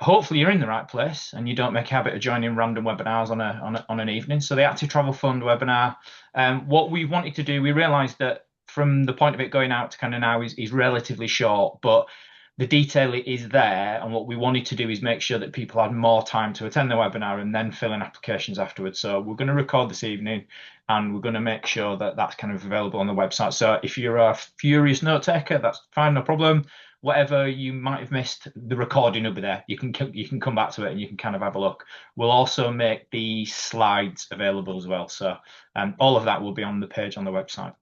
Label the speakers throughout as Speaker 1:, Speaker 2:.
Speaker 1: Hopefully you're in the right place and you don't make a habit of joining random webinars on an evening. So the Active Travel Fund webinar, what we wanted to do, we realised that from the point of it going out to kind of now is relatively short, but the detail is there. And what we wanted to do is make sure that people had more time to attend the webinar and then fill in applications afterwards. So we're going to record this evening and we're going to make sure that that's kind of available on the website. So if you're a furious note taker, that's fine, no problem. Whatever you might have missed, the recording will be there. You can come back to it and you can kind of have a look. We'll also make the slides available as well. So all of that will be on the page on the website.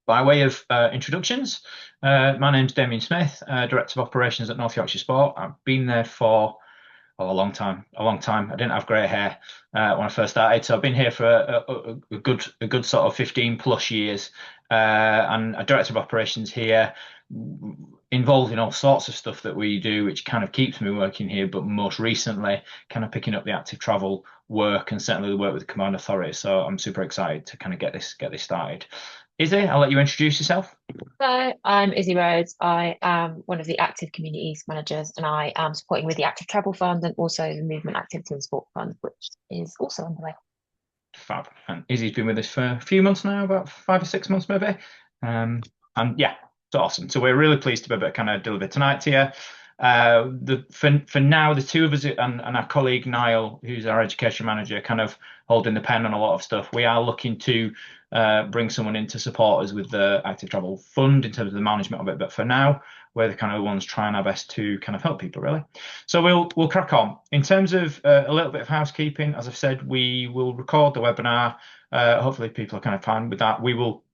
Speaker 1: By way of introductions, my name's Damien Smith, Director of Operations at North Yorkshire Sport. I've been there for a long time. I didn't have grey hair when I first started, so I've been here for a good sort of 15 plus years, and a Director of Operations here, involved in all sorts of stuff that we do, which kind of keeps me working here. But most recently, kind of picking up the active travel work and certainly the work with the Combined Authority. So I'm super excited to kind of get this started. Izzy, I'll let you introduce yourself.
Speaker 2: So I'm Izzy Rhodes. I am one of the active communities managers, and I am supporting with the Active Travel Fund and also the Movement Activity and Sport Fund, which is also underway.
Speaker 1: Fab. And Izzy's been with us for a few months now, about 5 or 6 months maybe. And yeah, it's awesome. So we're really pleased to be able to kind of deliver tonight to you. For now, the two of us and our colleague Niall, who's our education manager, kind of holding the pen on a lot of stuff. We are looking to bring someone in to support us with the Active Travel Fund in terms of the management of it. But for now, we're the kind of ones trying our best to kind of help people, really. So we'll crack on. In terms of a little bit of housekeeping, as I've said, we will record the webinar. Hopefully, people are kind of fine with that. We will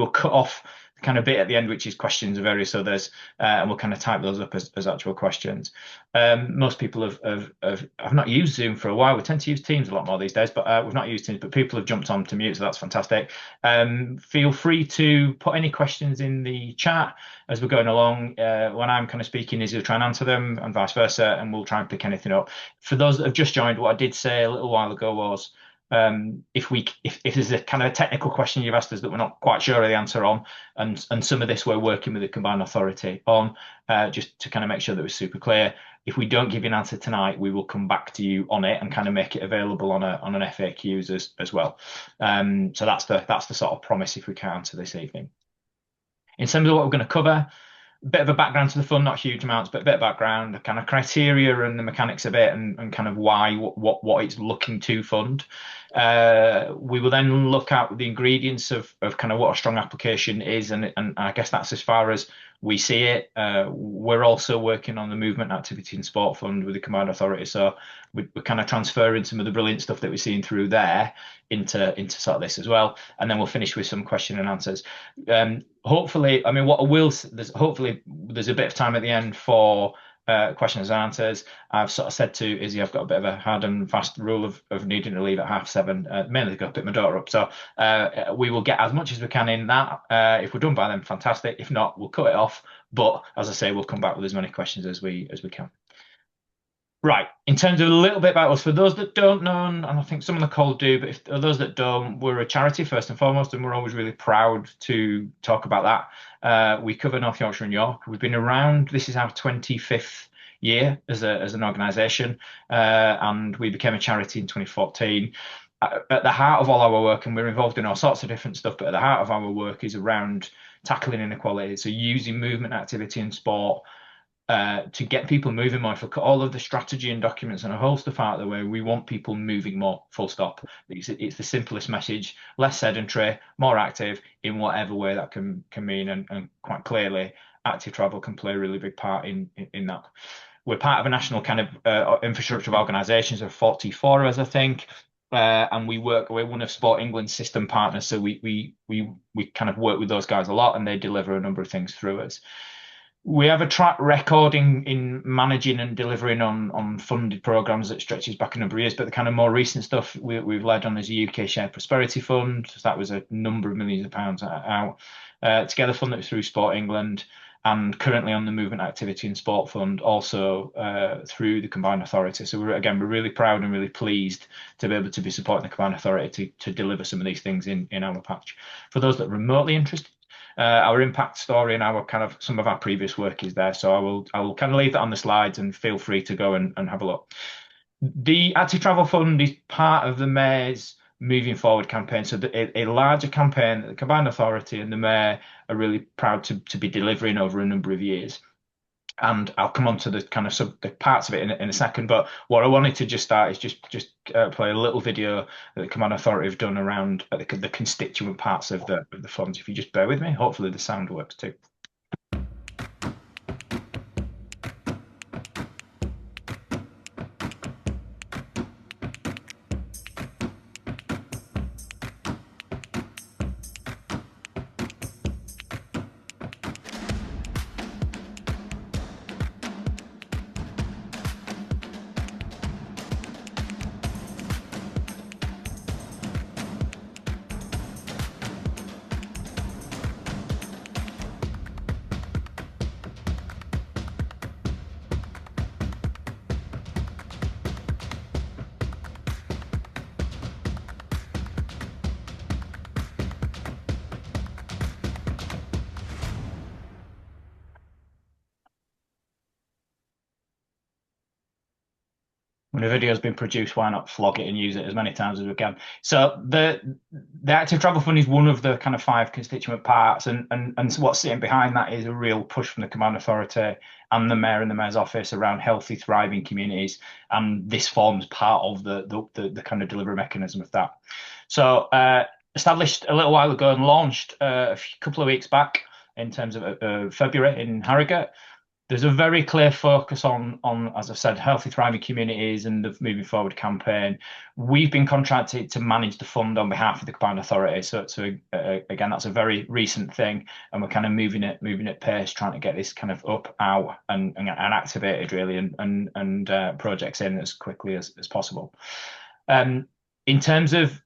Speaker 1: cut off the kind of bit at the end, which is questions of various others, and we'll kind of type those up as actual questions. Most people have not used Zoom for a while. We tend to use Teams a lot more these days, but we've not used Teams. But people have jumped on to mute, so that's fantastic. Feel free to put any questions in the chat as we're going along. When I'm kind of speaking, Izzy will try and answer them, and vice versa, and we'll try and pick anything up. For those that have just joined, what I did say a little while ago was, if there's a kind of a technical question you've asked us that we're not quite sure of the answer on, and some of this we're working with the Combined Authority on, just to kind of make sure that we're super clear. If we don't give you an answer tonight, we will come back to you on it and kind of make it available on an FAQs as well. So that's the sort of promise if we can answer this evening. In terms of what we're going to cover, a bit of a background to the fund, not huge amounts, but a bit of background, the kind of criteria and the mechanics of it, and kind of why, what it's looking to fund. We will then look at the ingredients of kind of what a strong application is, and I guess that's as far as we see it. We're also working on the Movement Activity and Sport Fund with the Combined Authority, so we're kind of transferring some of the brilliant stuff that we're seeing through there into sort of this as well, and then we'll finish with some question and answers. Hopefully, I mean, hopefully there's a bit of time at the end for questions and answers. I've sort of said to Izzy, I've got a bit of a hard and fast rule of needing to leave at 7:30, mainly to go pick my daughter up. So we will get as much as we can in that. If we're done by then, fantastic. If not, we'll cut it off. But as I say, we'll come back with as many questions as we can. Right. In terms of a little bit about us, for those that don't know, and I think some of the call do, but if those that don't, we're a charity first and foremost, and we're always really proud to talk about that. We cover North Yorkshire and York. We've been around. This is our 25th year as an organisation, and we became a charity in 2014. At the heart of all our work, and we're involved in all sorts of different stuff, but at the heart of our work is around tackling inequality. So using movement, activity, and sport to get people moving more. If we cut all of the strategy and documents and a whole stuff out of the way, we want people moving more, full stop. It's the simplest message: less sedentary, more active in whatever way that can mean. And quite clearly, active travel can play a really big part in that. We're part of a national kind of infrastructure of organisations. There are 44 of us, I think. And we're one of Sport England's system partners, so we kind of work with those guys a lot, and they deliver a number of things through us. We have a track record in managing and delivering on funded programs that stretches back a number of years, but the kind of more recent stuff we've led on is a UK Shared Prosperity Fund. So that was a number of millions of pounds out. Together Fund that was through Sport England, and currently on the Movement Activity and Sport Fund, also through the Combined Authority. So we're really proud and really pleased to be able to be supporting the Combined Authority to deliver some of these things in our patch. For those that are remotely interested, our impact story and our kind of some of our previous work is there. So I will kind of leave that on the slides and feel free to go and have a look. The Active Travel Fund is part of the Mayor's Moving Forward campaign. So a larger campaign that the Combined Authority and the Mayor are really proud to be delivering over a number of years. And I'll come on to the kind of the parts of it in a second. But what I wanted to just start is just play a little video that the Command Authority have done around the constituent parts of the funds. If you just bear with me, hopefully the sound works too. When a video has been produced, why not flog it and use it as many times as we can? So the Active Travel Fund is one of the kind of five constituent parts, and what's sitting behind that is a real push from the Command Authority and the Mayor and the Mayor's office around healthy, thriving communities, and this forms part of the kind of delivery mechanism of that. So established a little while ago and launched a couple of weeks back in terms of February in Harrogate. There's a very clear focus on, as I said, healthy, thriving communities and the Moving Forward campaign. We've been contracted to manage the fund on behalf of the Combined Authority. So again, that's a very recent thing, and we're kind of moving at pace, trying to get this kind of up, out, and activated really, and projects in as quickly as possible. In terms of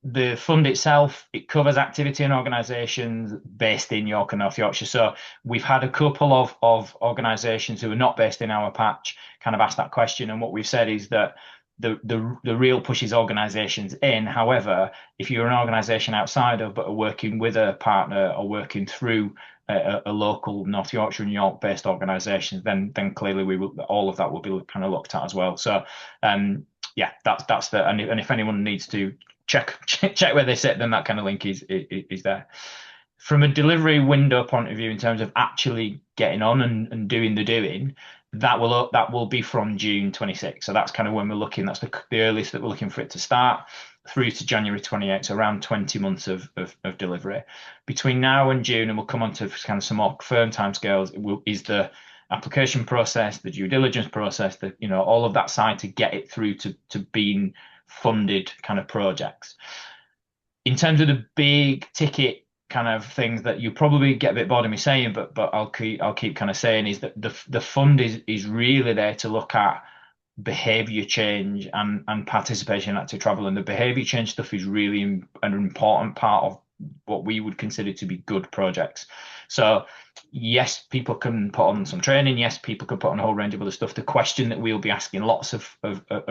Speaker 1: the fund itself, it covers activity and organisations based in York and North Yorkshire. So we've had a couple of organisations who are not based in our patch kind of ask that question, and what we've said is that the real push is organisations in. However, if you're an organisation outside of but are working with a partner or working through a local North Yorkshire and York based organisation, then clearly all of that will be kind of looked at as well. So yeah, that's the and if anyone needs to check where they sit, then that kind of link is there. From a delivery window point of view, in terms of actually getting on and doing the doing, that will be from June 26. So that's kind of when we're looking. That's the earliest that we're looking for it to start through to January 28. So around 20 months of delivery. Between now and June, and we'll come on to kind of some more firm timescales, is the application process, the due diligence process, all of that side to get it through to being funded kind of projects. In terms of the big ticket kind of things that you probably get a bit bored of me saying, but I'll keep kind of saying, is that the fund is really there to look at behavior change and participation in active travel, and the behavior change stuff is really an important part of what we would consider to be good projects. So yes, people can put on some training. Yes, people can put on a whole range of other stuff. The question that we'll be asking lots of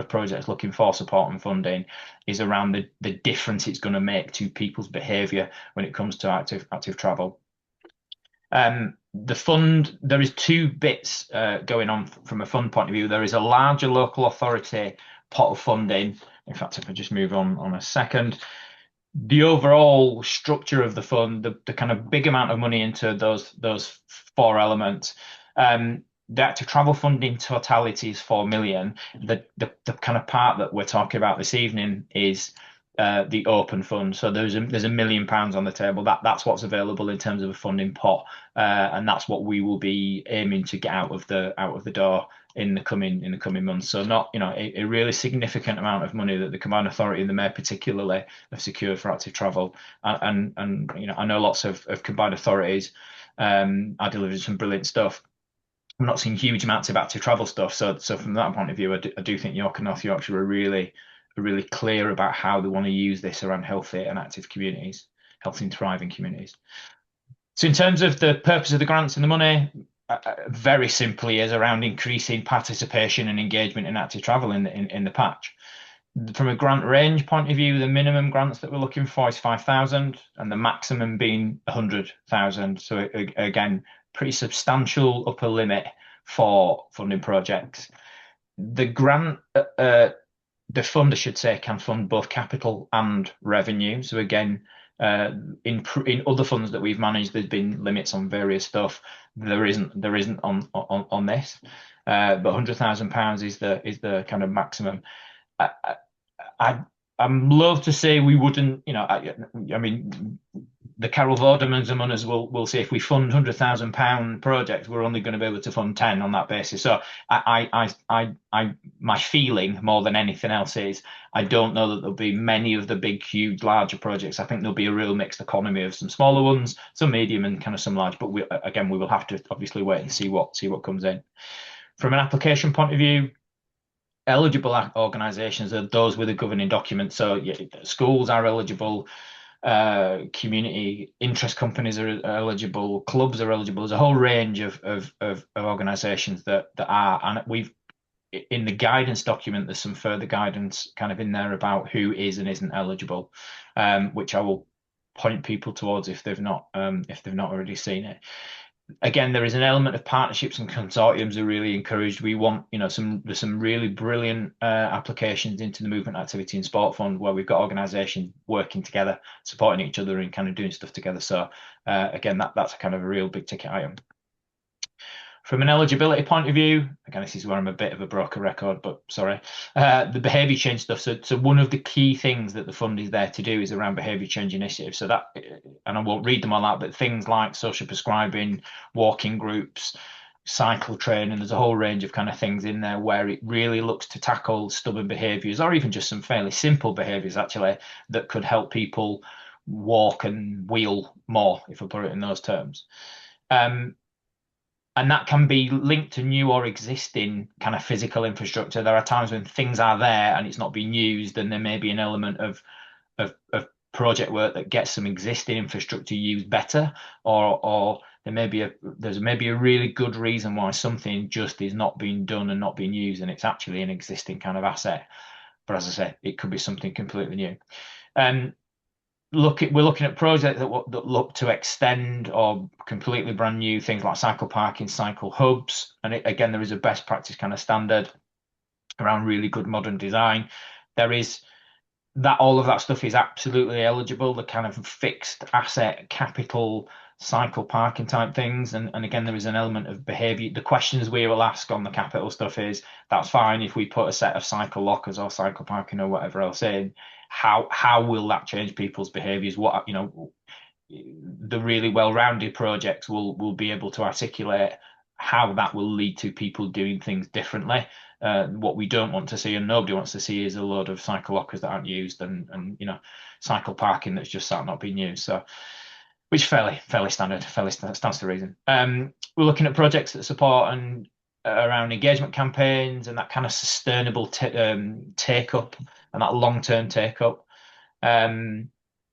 Speaker 1: projects looking for support and funding is around the difference it's going to make to people's behaviour when it comes to active travel. The fund, there is two bits going on from a fund point of view. There is a larger local authority pot of funding. In fact, if I just move on a second, the overall structure of the fund, the kind of big amount of money into those four elements. The active travel fund in totality is 4 million. The kind of part that we're talking about this evening is the open fund. So there's £1 million on the table. That's what's available in terms of a funding pot, and that's what we will be aiming to get out of the door in the coming months. So not a really significant amount of money that the Combined Authority and the Mayor particularly have secured for active travel, and I know lots of Combined Authorities are delivering some brilliant stuff. I'm not seeing huge amounts of active travel stuff. So from that point of view, I do think York and North Yorkshire are really clear about how they want to use this around healthy and active communities, healthy and thriving communities. So in terms of the purpose of the grants and the money, very simply is around increasing participation and engagement in active travel in the patch. From a grant range point of view, the minimum grants that we're looking for is 5,000 and the maximum being 100,000. So again, pretty substantial upper limit for funding projects. The grant, the fund, I should say, can fund both capital and revenue. So again, uh, in other funds that we've managed, there's been limits on various stuff. There isn't on this, but £100,000 is the kind of maximum. I, I I'm loath to say we wouldn't, I mean, the Carol Vordermans among us will say if we fund £100,000 projects, we're only going to be able to fund 10 on that basis. So my feeling more than anything else is I don't know that there'll be many of the big, huge, larger projects. I think there'll be a real mixed economy of some smaller ones, some medium, and kind of some large. But we will have to obviously wait and see what comes in. From an application point of view, eligible organisations are those with a governing document. So yeah, schools are eligible, community interest companies are eligible, clubs are eligible. There's a whole range of organisations that are, and we've in the guidance document, there's some further guidance kind of in there about who is and isn't eligible, which I will point people towards if they've not already seen it. Again, there is an element of partnerships and consortiums are really encouraged. We want, there's some really brilliant applications into the movement activity and sport fund where we've got organisations working together, supporting each other and kind of doing stuff together. So again, that's a kind of a real big ticket item. From an eligibility point of view, again, this is where I'm a bit of a broken record, but sorry. The behaviour change stuff. So one of the key things that the fund is there to do is around behaviour change initiatives. So that, and I won't read them all out, but things like social prescribing, walking groups, cycle training, there's a whole range of kind of things in there where it really looks to tackle stubborn behaviours or even just some fairly simple behaviours actually that could help people walk and wheel more, if I put it in those terms. And that can be linked to new or existing kind of physical infrastructure. There are times when things are there and it's not being used, and there may be an element of project work that gets some existing infrastructure used better, or there's maybe a really good reason why something just is not being done and not being used, and it's actually an existing kind of asset. But as I said, it could be something completely new. Um, we're looking at projects that look to extend or completely brand new things like cycle parking, cycle hubs, and again, there is a best practice kind of standard around really good modern design. There is that all of that stuff is absolutely eligible. The kind of fixed asset capital cycle parking type things, and again, there is an element of behaviour. The questions we will ask on the capital stuff is that's fine if we put a set of cycle lockers or cycle parking or whatever else in. How will that change people's behaviours? What the really well-rounded projects will be able to articulate how that will lead to people doing things differently. What we don't want to see and nobody wants to see is a load of cycle lockers that aren't used and cycle parking that's just sat not being used. So which fairly standard, fairly stands to reason. We're looking at projects that support and around engagement campaigns and that kind of sustainable take up and that long-term take up.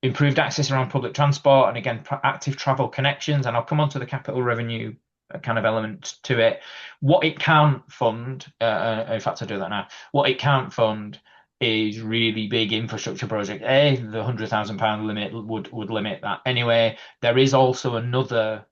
Speaker 1: Improved access around public transport and again active travel connections, and I'll come on to the capital revenue kind of element to it. What it can't fund, in fact I do that now, what it can't fund is really big infrastructure project. The £100,000 limit would limit that. Anyway, there is also another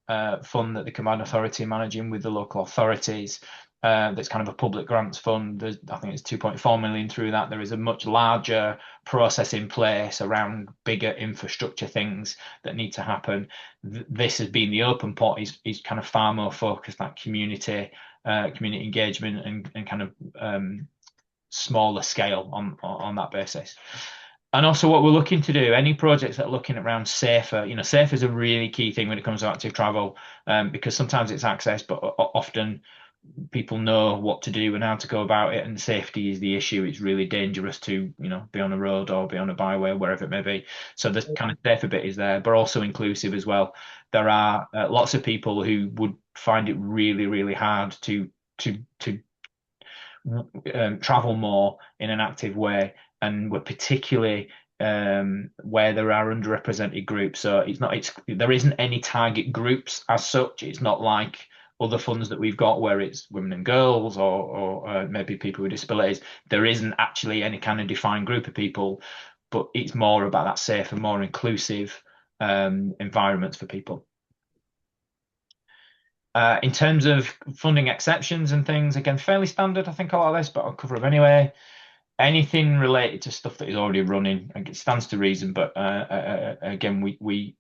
Speaker 1: fund that the Combined Authority are managing with the local authorities. That's kind of a public grants fund. I think it's 2.4 million through that. There is a much larger process in place around bigger infrastructure things that need to happen. This has been the open pot is kind of far more focused on community engagement and kind of smaller scale on that basis. And also what we're looking to do, any projects that are looking around safer, safer is a really key thing when it comes to active travel, because sometimes it's access, but often people know what to do and how to go about it, and safety is the issue. It's really dangerous to, be on a road or be on a byway, wherever it may be. So the kind of safer bit is there, but also inclusive as well. There are lots of people who would find it really, really hard to travel more in an active way, and we're particularly where there are underrepresented groups. So there isn't any target groups as such. It's not like other funds that we've got where it's women and girls or maybe people with disabilities, there isn't actually any kind of defined group of people, but it's more about that safe and more inclusive environments for people. In terms of funding exceptions and things, again, fairly standard, I think, a lot of this, but I'll cover them anyway. Anything related to stuff that is already running, it stands to reason, but again, we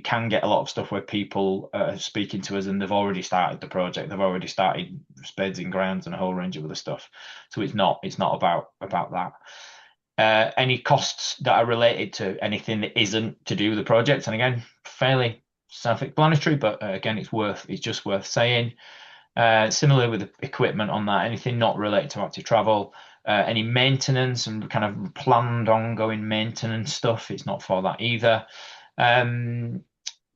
Speaker 1: can get a lot of stuff where people are speaking to us and they've already started the project, they've already started spades in grounds and a whole range of other stuff. So it's not about that. Any costs that are related to anything that isn't to do with the project, and again, fairly self-explanatory, but again, it's just worth saying. Similarly with the equipment on that, anything not related to active travel, any maintenance and kind of planned ongoing maintenance stuff, it's not for that either. Um,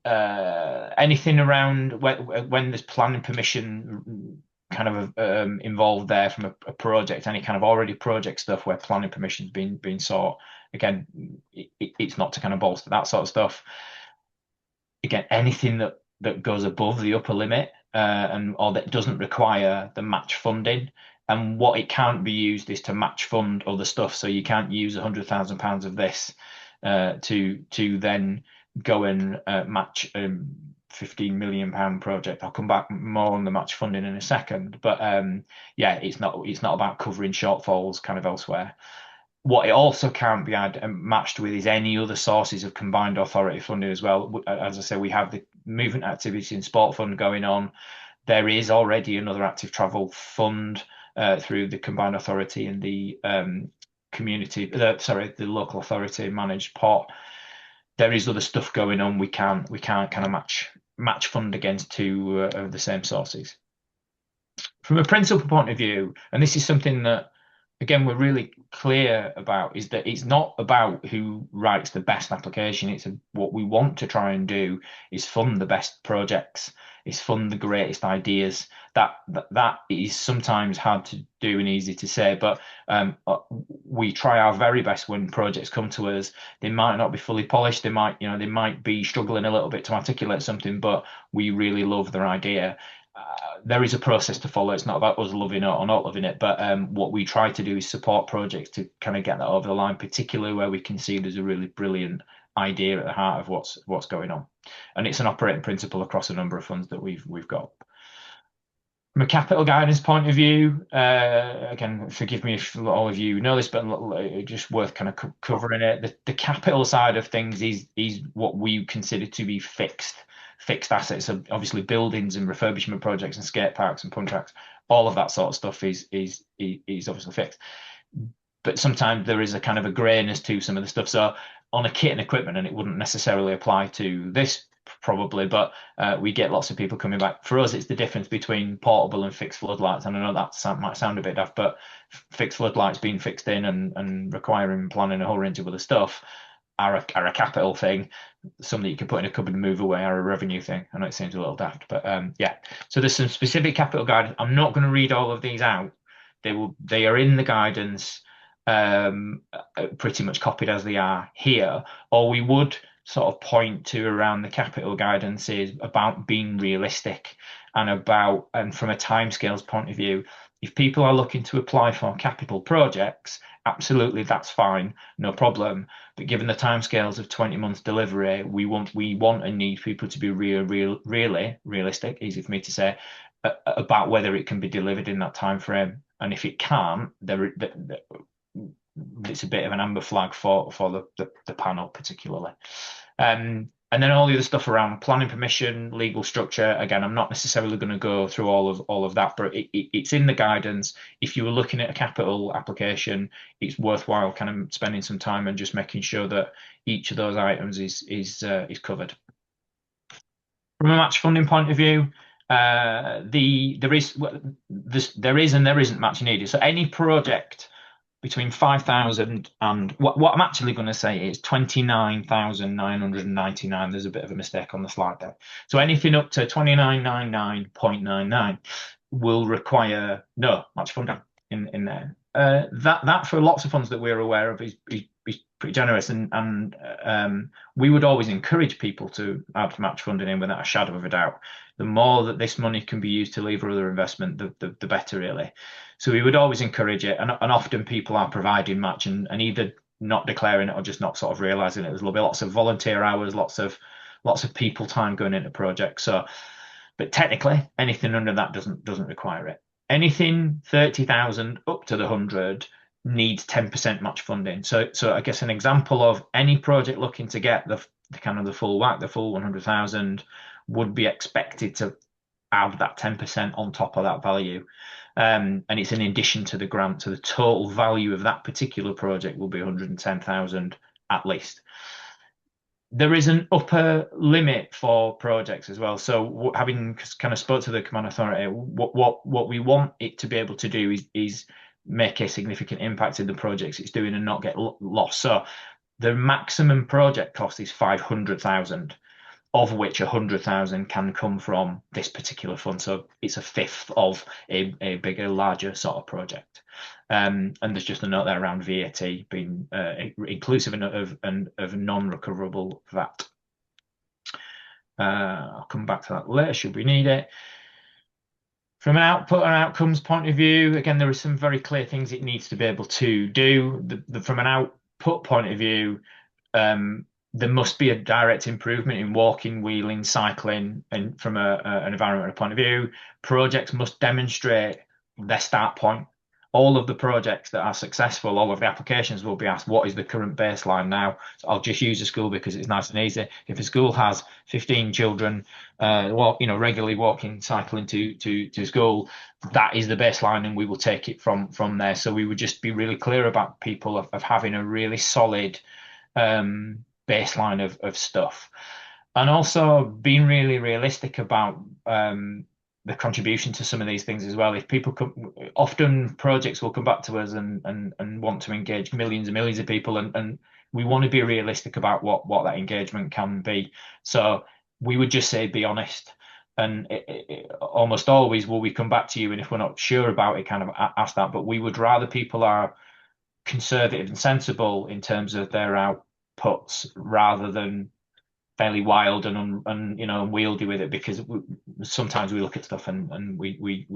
Speaker 1: Anything around when there's planning permission kind of involved there from a project, any kind of already project stuff where planning permission's been sought. Again, it's not to kind of bolster that sort of stuff. Again, anything that goes above the upper limit and or that doesn't require the match funding. And what it can't be used is to match fund other stuff. So you can't use £100,000 of this to then go and match £15 million project. I'll come back more on the match funding in a second. But yeah, it's not about covering shortfalls kind of elsewhere. What it also can't be matched with is any other sources of combined authority funding as well. As I say, we have the movement activity and sport fund going on. There is already another active travel fund through the combined authority and the the local authority managed pot. There is other stuff going on. We can't kind of match fund against two of the same sources. From a principal point of view, and this is something that again we're really clear about, is that it's not about who writes the best application. It's what we want to try and do is fund the best projects, is fund the greatest ideas. That is sometimes hard to do and easy to say, but we try our very best when projects come to us. They might not be fully polished. They might be struggling a little bit to articulate something, but we really love their idea. There is a process to follow. It's not about us loving it or not loving it, but what we try to do is support projects to kind of get that over the line, particularly where we can see there's a really brilliant idea at the heart of what's going on. And it's an operating principle across a number of funds that we've got. From a capital guidance point of view, again, forgive me if all of you know this, but just worth kind of covering it. The capital side of things is what we consider to be fixed assets. So obviously buildings and refurbishment projects and skate parks and pun tracks, all of that sort of stuff is obviously fixed. But sometimes there is a kind of a grayness to some of the stuff. So on a kit and equipment, and it wouldn't necessarily apply to this probably, but we get lots of people coming back. For us, it's the difference between portable and fixed floodlights. And I know that might sound a bit daft, but fixed floodlights being fixed in and requiring planning a whole range of other stuff are a capital thing. Some that you can put in a cupboard and move away are a revenue thing. I know it seems a little daft, but yeah. So there's some specific capital guidance. I'm not going to read all of these out. They are in the guidance, pretty much copied as they are here. Or we would sort of point to around the capital guidance is about being realistic and from a timescales point of view, if people are looking to apply for capital projects, absolutely that's fine, no problem. But given the timescales of 20 months delivery, we want and need people to be really realistic, easy for me to say, about whether it can be delivered in that time frame. And if it can't, it's a bit of an amber flag for the panel particularly. And then all the other stuff around planning permission, legal structure. Again, I'm not necessarily going to go through all of that, but it's in the guidance. If you were looking at a capital application, it's worthwhile kind of spending some time and just making sure that each of those items is covered. From a match funding point of view, there is and there isn't match needed. So any project between 5,000 and what I'm actually going to say is 29,999. There's a bit of a mistake on the slide there. So anything up to 2999.99 will require no match funding in there. That for lots of funds that we're aware of is be pretty generous, and we would always encourage people to add match funding in without a shadow of a doubt. The more that this money can be used to lever other investment, the better, really. So we would always encourage it, and often people are providing match and either not declaring it or just not sort of realizing it. There's will be lots of volunteer hours, lots of people time going into projects. So, but technically, anything under that doesn't require it. Anything 30,000 up to the 100 needs 10% match funding. So I guess an example of any project looking to get the kind of the full whack, the full 100,000 would be expected to add that 10% on top of that value. And it's in addition to the grant. So the total value of that particular project will be 110,000 at least. There is an upper limit for projects as well. So having kind of spoke to the command authority, what we want it to be able to do is make a significant impact in the projects it's doing and not get lost. So the maximum project cost is 500,000, of which 100,000 can come from this particular fund. So it's a fifth of a bigger, larger sort of project. And there's just a note there around VAT being inclusive of non-recoverable VAT. I'll come back to that later should we need it. From an output and outcomes point of view, again, there are some very clear things it needs to be able to do. From an output point of view, there must be a direct improvement in walking, wheeling, cycling, and from an environmental point of view, projects must demonstrate their start point. All of the projects that are successful, all of the applications will be asked, what is the current baseline now? So I'll just use a school because it's nice and easy. If a school has 15 children, regularly walking, cycling to school, that is the baseline, and we will take it from there. So we would just be really clear about people of having a really solid baseline of stuff, and also being really realistic about the contribution to some of these things as well. If people often projects will come back to us and want to engage millions and millions of people, and we want to be realistic about what that engagement can be. So we would just say be honest, and almost always will we come back to you, and if we're not sure about it, kind of ask that. But we would rather people are conservative and sensible in terms of their outputs rather than fairly wild and unwieldy with it, because sometimes we look at stuff and we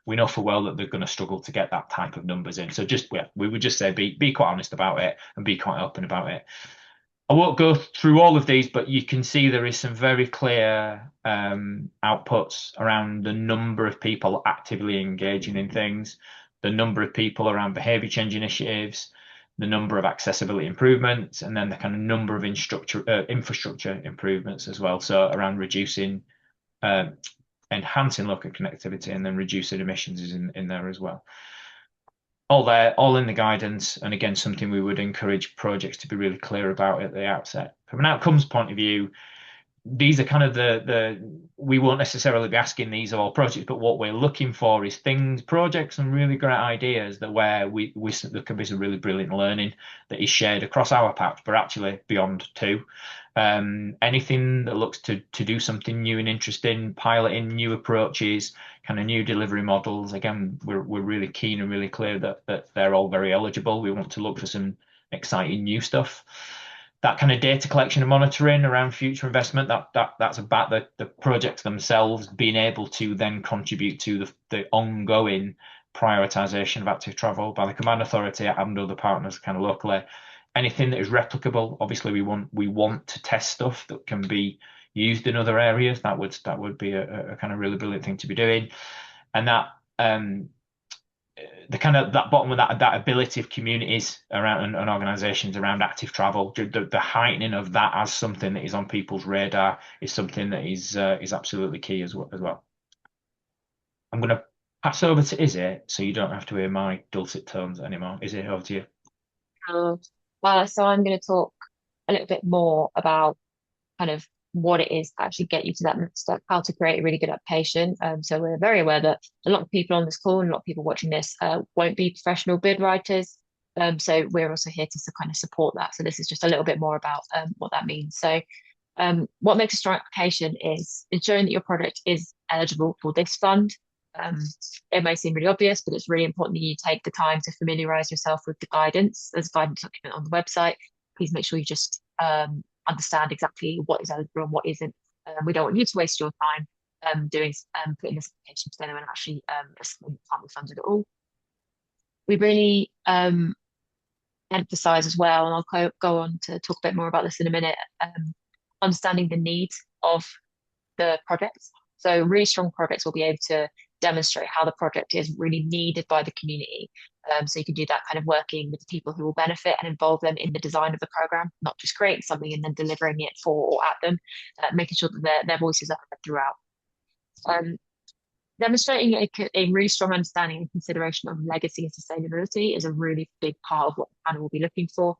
Speaker 1: know for well that they're going to struggle to get that type of numbers in. So we would just say be quite honest about it and be quite open about it. I won't go through all of these, but you can see there is some very clear outputs around the number of people actively engaging in things, the number of people around behaviour change initiatives, the number of accessibility improvements, and then the kind of number of infrastructure improvements as well. So around reducing, enhancing local connectivity, and then reducing emissions is in there as well. All there, all in the guidance, and again, something we would encourage projects to be really clear about at the outset. From an outcomes point of view, these are kind of we won't necessarily be asking these of all projects, but what we're looking for is projects and really great ideas that where there can be some really brilliant learning that is shared across our patch, but actually beyond too. Anything that looks to do something new and interesting, piloting new approaches, kind of new delivery models. Again, we're really keen and really clear that they're all very eligible. We want to look for some exciting new stuff. That kind of data collection and monitoring around future investment, that's about the projects themselves being able to then contribute to the ongoing prioritisation of active travel by the command authority and other partners kind of locally. Anything that is replicable, obviously we want to test stuff that can be used in other areas. That would be a kind of really brilliant thing to be doing. And that the kind of that bottom of that ability of communities around and organisations around active travel, the heightening of that as something that is on people's radar is something that is absolutely key as well. I'm going to pass over to Izzy, so you don't have to hear my dulcet tones anymore. Izzy, over to you.
Speaker 2: So I'm going to talk a little bit more about kind of what it is to actually get you to that next step, how to create a really good application. So we're very aware that a lot of people on this call and a lot of people watching this won't be professional bid writers. So we're also here to kind of support that. So this is just a little bit more about what that means. So what makes a strong application is ensuring that your project is eligible for this fund. Um, it may seem really obvious, but it's really important that you take the time to familiarize yourself with the guidance. There's a guidance document on the website. Please make sure you just understand exactly what is eligible and what isn't. We don't want you to waste your time putting this application together and actually it's something that can't be funded at all. We really emphasize as well, and I'll go on to talk a bit more about this in a minute, understanding the needs of the projects. So really strong projects will be able to demonstrate how the project is really needed by the community. So you can do that kind of working with the people who will benefit and involve them in the design of the program, not just creating something and then delivering it for or at them, making sure that their voices are heard throughout. Um, Demonstrating a really strong understanding and consideration of legacy and sustainability is a really big part of what the panel will be looking for.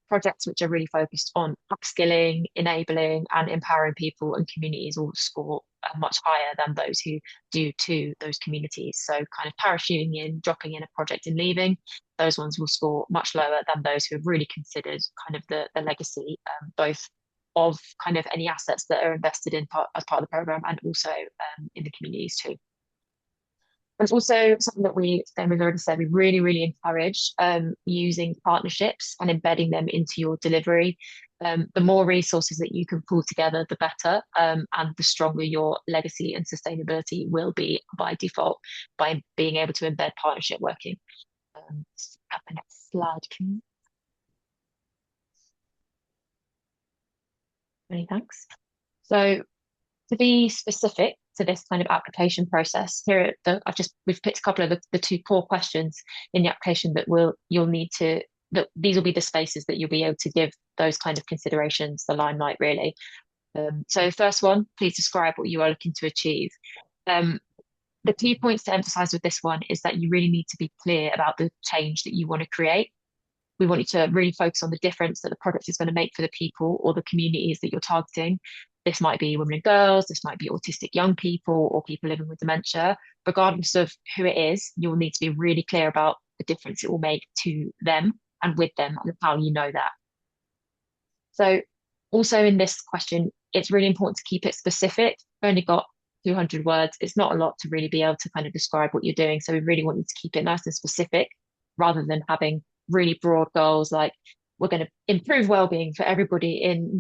Speaker 2: Projects which are really focused on upskilling, enabling, and empowering people and communities will score much higher than those who do to those communities. So, kind of parachuting in, dropping in a project and leaving, those ones will score much lower than those who have really considered kind of the legacy, both of kind of any assets that are invested in as part of the program and also in the communities too. And also something that Dame has already said, we really, really encourage using partnerships and embedding them into your delivery. The more resources that you can pull together, the better, and the stronger your legacy and sustainability will be by default by being able to embed partnership working. Have the next slide, please. Many thanks. So to be specific to this kind of application process, we've picked a couple of the two core questions in the application you'll need to that these will be the spaces that you'll be able to give those kind of considerations the limelight really. So first one, please describe what you are looking to achieve. The key points to emphasize with this one is that you really need to be clear about the change that you want to create. We want you to really focus on the difference that the product is going to make for the people or the communities that you're targeting. This might be women and girls, this might be autistic young people or people living with dementia. Regardless of who it is, you'll need to be really clear about the difference it will make to them and with them and how you know that. So also in this question, it's really important to keep it specific. We've only got 200 words. It's not a lot to really be able to kind of describe what you're doing. So we really want you to keep it nice and specific rather than having really broad goals like we're going to improve well-being for everybody in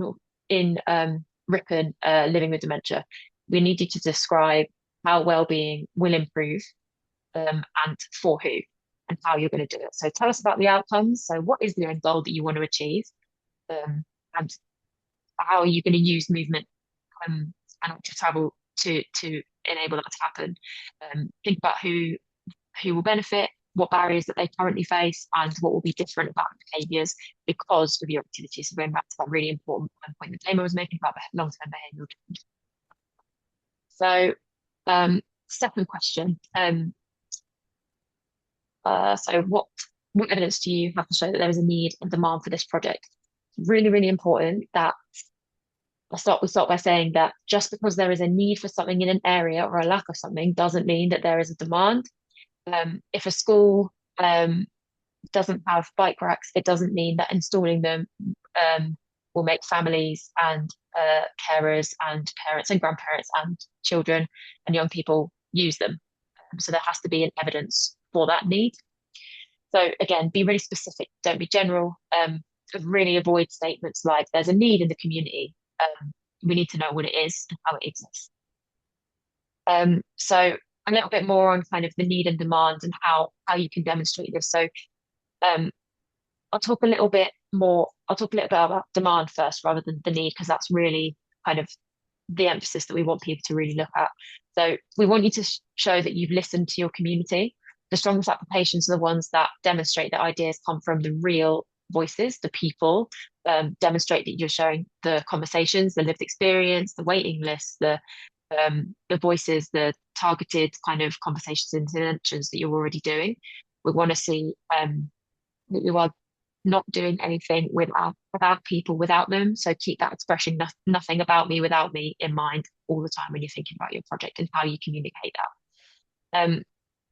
Speaker 2: Ripon living with dementia. We need you to describe how well-being will improve and for who and how you're going to do it. So tell us about the outcomes. So what is the end goal that you want to achieve and how are you going to use movement and active travel to enable that to happen? Think about who will benefit, what barriers that they currently face, and what will be different about behaviours because of your activities. So going back to that really important point that Dama was making about long-term behavioural change. So, second question. So what evidence do you have to show that there is a need and demand for this project? Really, really important that we start by saying that just because there is a need for something in an area or a lack of something doesn't mean that there is a demand. If a school doesn't have bike racks, it doesn't mean that installing them will make families and carers and parents and grandparents and children and young people use them. So there has to be an evidence for that need. So again, be really specific, don't be general. Really avoid statements like there's a need in the community. We need to know what it is and how it exists. So a little bit more on kind of the need and demand and how you can demonstrate this. So I'll talk a little bit about demand first rather than the need, because that's really kind of the emphasis that we want people to really look at. So we want you to show that you've listened to your community. The strongest applications are the ones that demonstrate that ideas come from the real voices, the people, demonstrate that you're showing the conversations, the lived experience, the waiting lists, the voices, the targeted kind of conversations and interventions that you're already doing. We want to see that you are not doing anything without people, without them. So keep that expression, nothing about me without me in mind all the time when you're thinking about your project and how you communicate that.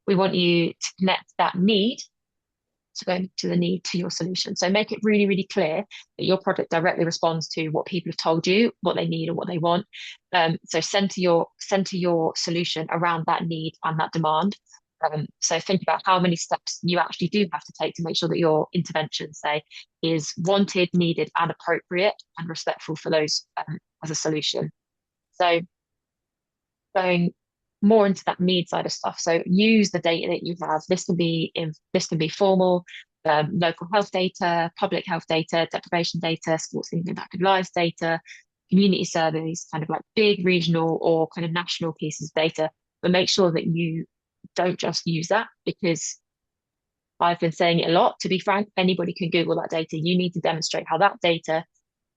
Speaker 2: We want you to connect that need to go to the need to your solution. So make it really, really clear that your product directly responds to what people have told you, what they need and what they want. So center your solution around that need and that demand. So think about how many steps you actually do have to take to make sure that your intervention, say, is wanted, needed, and appropriate and respectful for those as a solution. So going more into that need side of stuff. So use the data that you have. This can be formal, local health data, public health data, deprivation data, sports and impacted lives data, community surveys, kind of like big regional or kind of national pieces of data. But make sure that you don't just use that, because I've been saying it a lot. To be frank, anybody can Google that data. You need to demonstrate how that data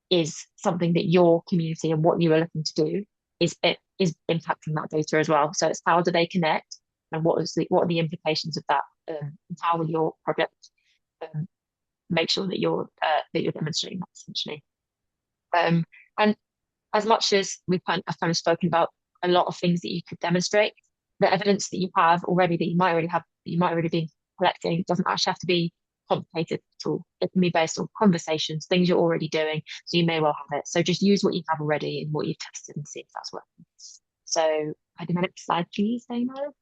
Speaker 2: is something that your community and what you are looking to do is impacting that data as well. So it's how do they connect, and what are the implications of that, and how will your project um, make sure that you're demonstrating that essentially. And as much as I've kind of spoken about a lot of things that you could demonstrate, the evidence that you have already that you might already be collecting doesn't actually have to be complicated at all. It can be based on conversations, things you're already doing. So you may well have it. So just use what you have already and what you've tested and see if that's working. So I do my next slide, please, Damo.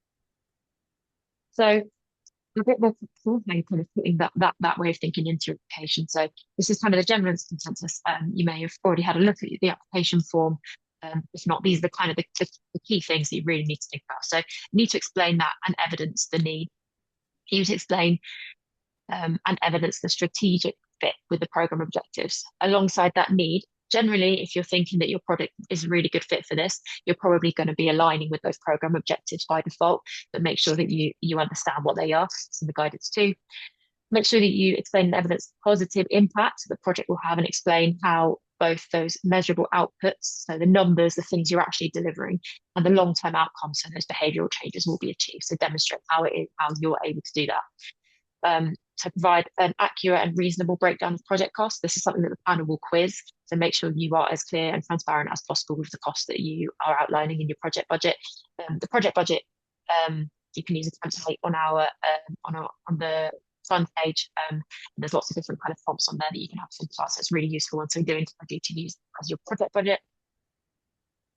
Speaker 2: So a bit more practical, how you're kind of putting that way of thinking into your application. So this is kind of the general consensus. You may have already had a look at the application form. If not, these are the kind of the key things that you really need to think about. So you need to explain that and evidence the need. You need to explain and evidence the strategic fit with the program objectives. Alongside that need, generally, if you're thinking that your product is a really good fit for this, you're probably going to be aligning with those program objectives by default, but make sure that you understand what they are. It's in the guidance too. Make sure that you explain and evidence the positive impact the project will have, and explain how both those measurable outputs, so the numbers, the things you're actually delivering, and the long-term outcomes, so those behavioural changes will be achieved. So demonstrate how you're able to do that. To provide an accurate and reasonable breakdown of project costs. This is something that the panel will quiz. So make sure you are as clear and transparent as possible with the costs that you are outlining in your project budget. The project budget, you can use a template on the fund page. There's lots of different kind of prompts on there that you can have to class. So it's really useful. And so do encourage you to use as your project budget.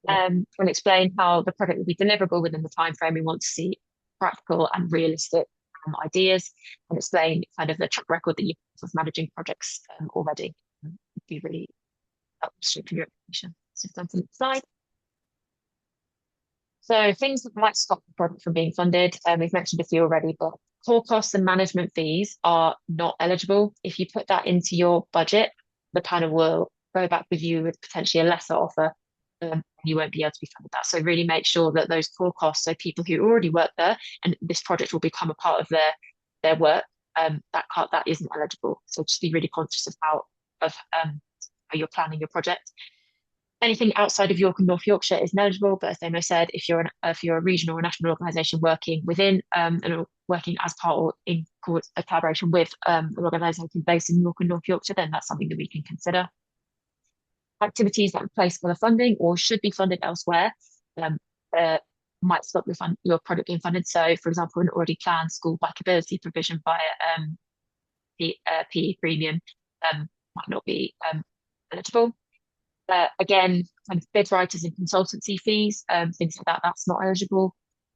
Speaker 2: And explain how the project will be deliverable within the time frame we want to see, practical and realistic ideas, and explain kind of the track record that you have of managing projects already. Would be really helpful for your application. So done to the slide. So things that might stop the project from being funded, we've mentioned a few already, but core costs and management fees are not eligible. If you put that into your budget, the panel will go back with you with potentially a lesser offer. You won't be able to be funded that. So really make sure that those core costs, so people who already work there, and this project will become a part of their work, that isn't eligible. So just be really conscious of how you're planning your project. Anything outside of York and North Yorkshire is eligible, but as Damo said, if you're a regional or national organisation working within and working as part or in a collaboration with an organisation based in York and North Yorkshire, then that's something that we can consider. Activities that replace other funding or should be funded elsewhere might stop your project being funded. So, for example, an already planned school bikeability provision via PE premium might not be eligible. Again, kind of bid writers and consultancy fees, things like that, that's not eligible.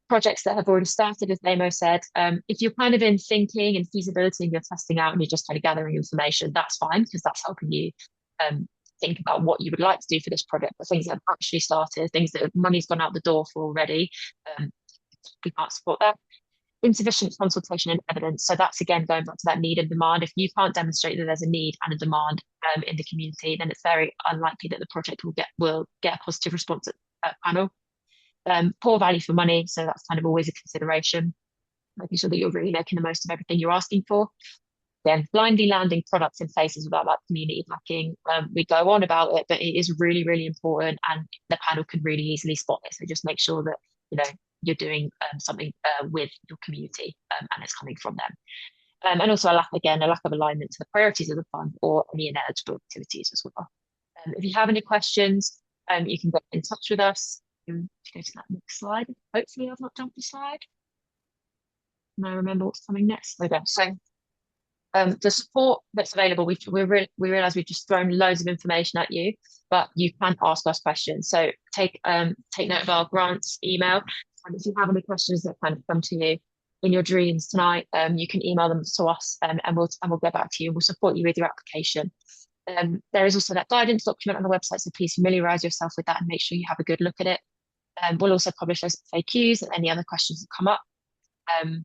Speaker 2: Projects that have already started, as Nemo said, if you're kind of in thinking and feasibility and you're testing out and you're just kind of gathering information, that's fine, because that's helping you think about what you would like to do for this project. But things that have actually started, things that money's gone out the door for already, we can't support that. Insufficient consultation and evidence. So that's again going back to that need and demand. If you can't demonstrate that there's a need and a demand in the community, then it's very unlikely that the project will get a positive response at panel. Poor value for money. So that's kind of always a consideration, making sure that you're really making the most of everything you're asking for. Then blindly landing products in places without that community backing. We go on about it, but it is really, really important, and the panel can really easily spot it. So just make sure that you're doing something with your community and it's coming from them. And also a lack of alignment to the priorities of the fund or any ineligible activities as well. If you have any questions, you can get in touch with us. Go to that next slide. Hopefully I've not jumped a slide. And I remember what's coming next. Okay, so The support that's available, we realize we've just thrown loads of information at you, but you can ask us questions. So take note of our grants email. And if you have any questions that kind of come to you in your dreams tonight, you can email them to us, and we'll get back to you. We'll support you with your application. There is also that guidance document on the website, so please familiarise yourself with that and make sure you have a good look at it. We'll also publish those FAQs and any other questions that come up. Um,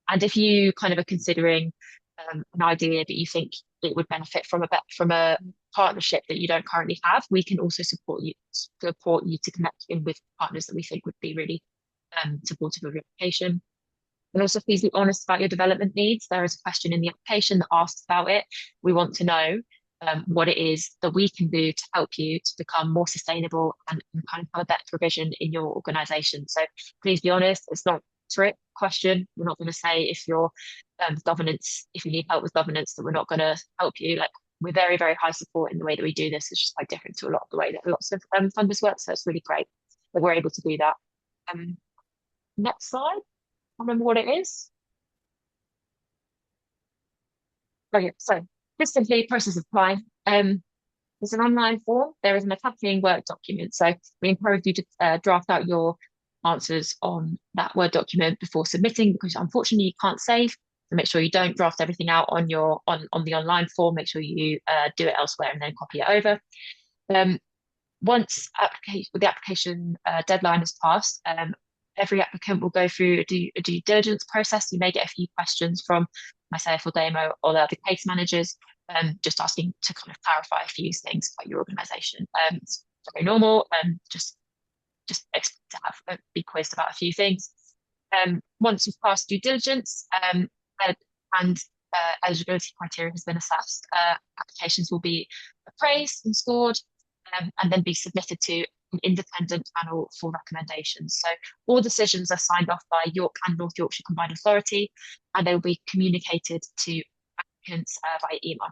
Speaker 2: and if you kind of are considering an idea that you think it would benefit from a partnership that you don't currently have, we can also support you to connect in with partners that we think would be really supportive of your application. And also, please be honest about your development needs. There is a question in the application that asks about it. We want to know what it is that we can do to help you to become more sustainable and kind of have a better provision in your organisation. So please be honest. It's not a trick question. We're not going to say if your governance, if you need help with governance, that we're not going to help you. Like, we're very, very high support in the way that we do this. It's just quite different to a lot of the way that lots of funders work. So it's really great that we're able to do that. Um, Next slide. I remember what it is. Okay, so just simply process of applying. There's an online form. There is an accompanying Word document. So we encourage you to draft out your answers on that Word document before submitting, because unfortunately you can't save. So make sure you don't draft everything out on the online form. Make sure you do it elsewhere and then copy it over. Once the application deadline has passed, every applicant will go through a due diligence process. You may get a few questions from myself or Damo or the other case managers, just asking to kind of clarify a few things about your organisation. It's very normal, just expect to be quizzed about a few things. Once you've passed due diligence and eligibility criteria has been assessed, applications will be appraised and scored, and then be submitted to an independent panel for recommendations. So all decisions are signed off by York and North Yorkshire Combined Authority, and they will be communicated to applicants via email.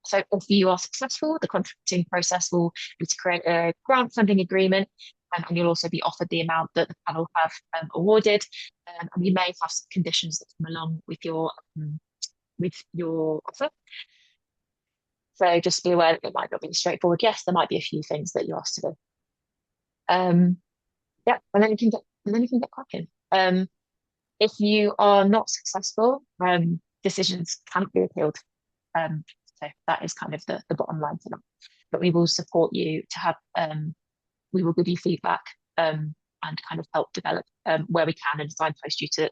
Speaker 2: So if you are successful, the contracting process will be to create a grant funding agreement, and you'll also be offered the amount that the panel have awarded. And you may have some conditions that come along with your offer. So just be aware that it might not be a straightforward yes. There might be a few things that you're asked to do. Yeah, and then you can get cracking. If you are not successful, decisions cannot be appealed. So that is kind of the bottom line for that. But we will support you to have, we will give you feedback and kind of help develop where we can and signpost you to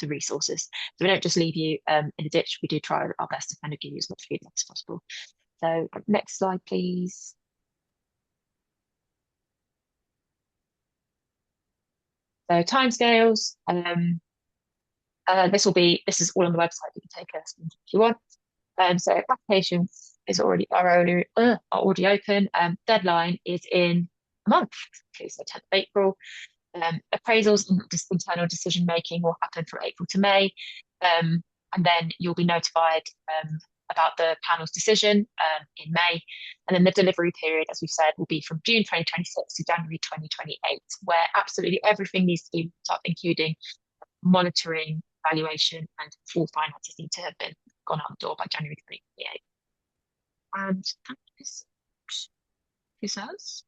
Speaker 2: resources. So we don't just leave you in a ditch. We do try our best to kind of give you as much feedback as possible. So next slide, please. So timescales. This is all on the website. You can take a screenshot if you want. So applications are already open. Deadline is in a month, okay, so 10th of April. Appraisals and internal decision making will happen from April to May, and then you'll be notified about the panel's decision in May, and then the delivery period, as we've said, will be from June 2026 to January 2028, where absolutely everything needs to be up, including monitoring, valuation, and full finances need to have been gone out the door by January 2028. And that is who says?